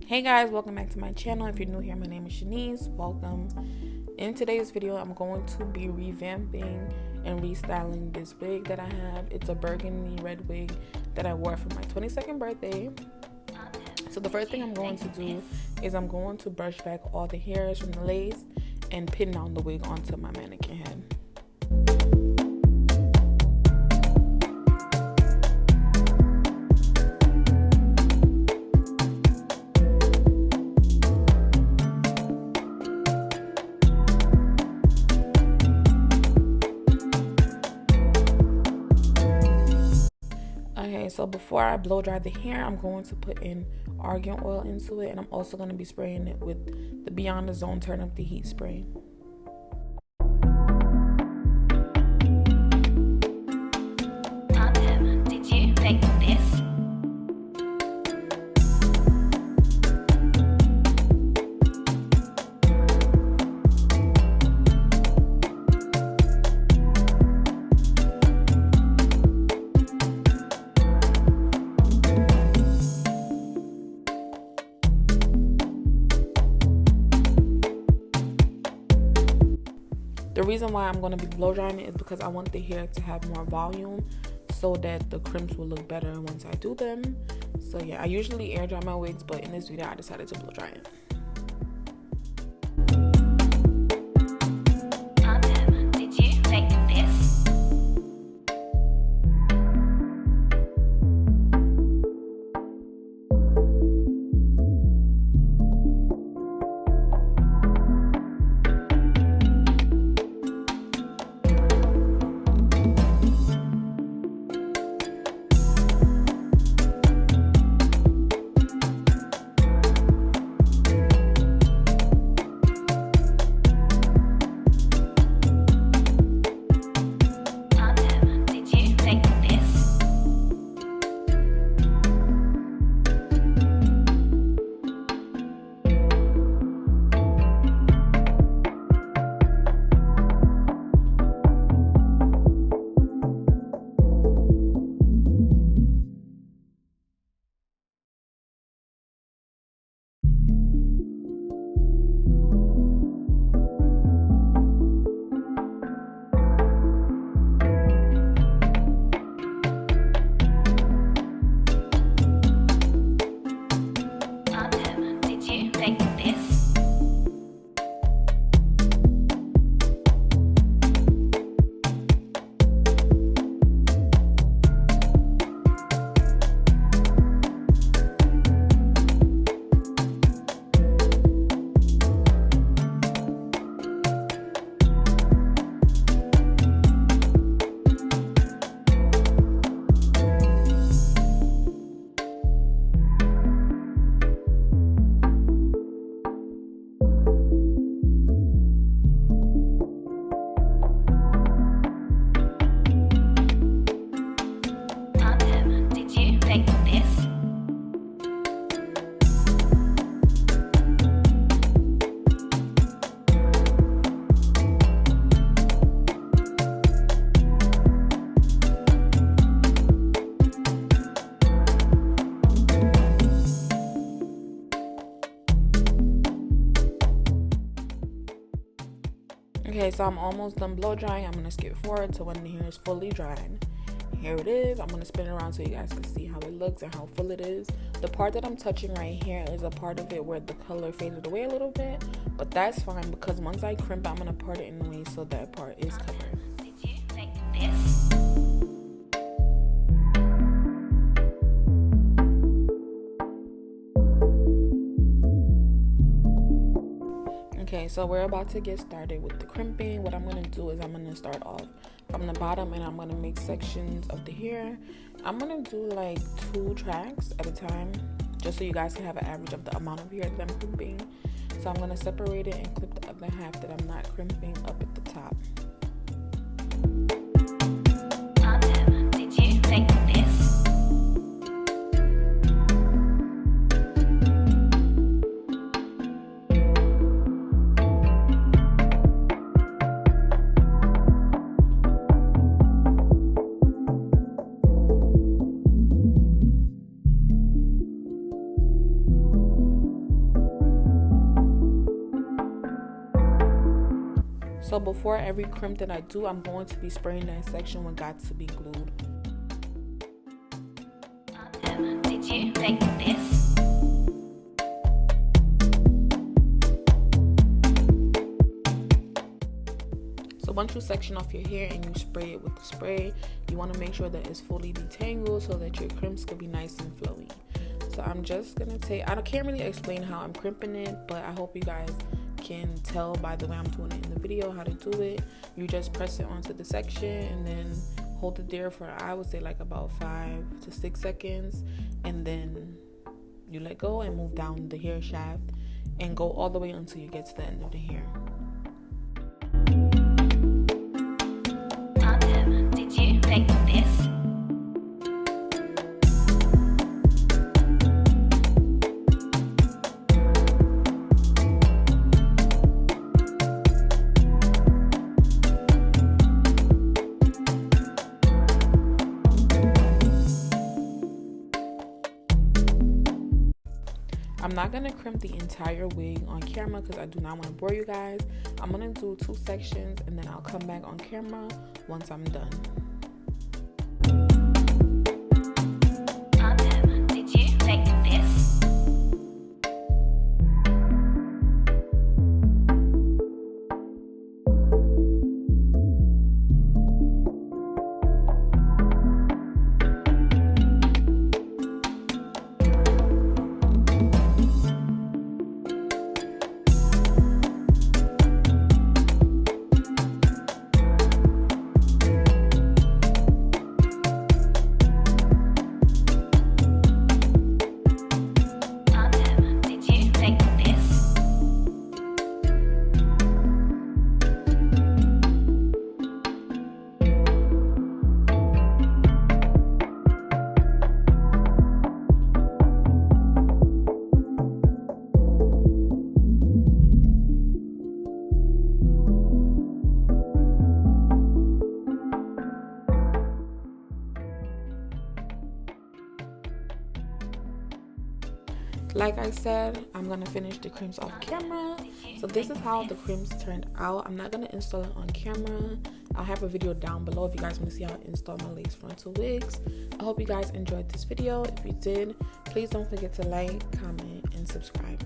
Hey guys, welcome back to my channel. If you're new here, my name is Shanice. Welcome. In today's video, I'm going to be revamping and restyling this wig that I have. It's a burgundy red wig that I wore for my 22nd birthday. So the first thing I'm going to do is I'm going to brush back all the hairs from the lace and pin down the wig onto my mannequin head. Okay, so before I blow dry the hair, I'm going to put in argan oil into it, and I'm also going to be spraying it with the Beyond the Zone Turn Up the Heat spray. Did you make this? The reason why I'm going to be blow drying it is because I want the hair to have more volume so that the crimps will look better once I do them. So yeah, I usually air dry my wigs, but in this video I decided to blow dry it. Did you make this? Okay, so I'm almost done blow drying. I'm going to skip forward to when the hair is fully dried. Here it is. I'm going to spin it around so you guys can see how it looks and how full it is. The part that I'm touching right here is a part of it where the color faded away a little bit, but that's fine because once I crimp, I'm going to part it in a way so that part is covered. Did you make this? Okay, so we're about to get started with the crimping. What I'm going to do is I'm going to start off from the bottom and I'm going to make sections of the hair. I'm going to do like 2 tracks at a time just so you guys can have an average of the amount of hair that I'm crimping. So I'm going to separate it and clip the other half that I'm not crimping up at the top. Did you make this? So before every crimp that I do, I'm going to be spraying that section with got to be glued. Did you make this? So once you section off your hair and you spray it with the spray, you want to make sure that it's fully detangled so that your crimps can be nice and flowy. So I'm just gonna take, I can't really explain how I'm crimping it, but I hope you guys can tell by the way I'm doing it in the video how to do it. You just press it onto the section and then hold it there for, I would say, like about 5 to 6 seconds, and then you let go and move down the hair shaft and go all the way until you get to the end of the hair. Did you make this? I'm not going to crimp the entire wig on camera because I do not want to bore you guys. I'm going to do 2 sections and then I'll come back on camera once I'm done. Did you make this? Like I said, I'm gonna finish the crimps off camera. So this is how the crimps turned out. I'm not gonna install it on camera. I'll have a video down below if you guys want to see how I install my lace frontal wigs. I hope you guys enjoyed this video. If you did, please don't forget to like, comment, and subscribe.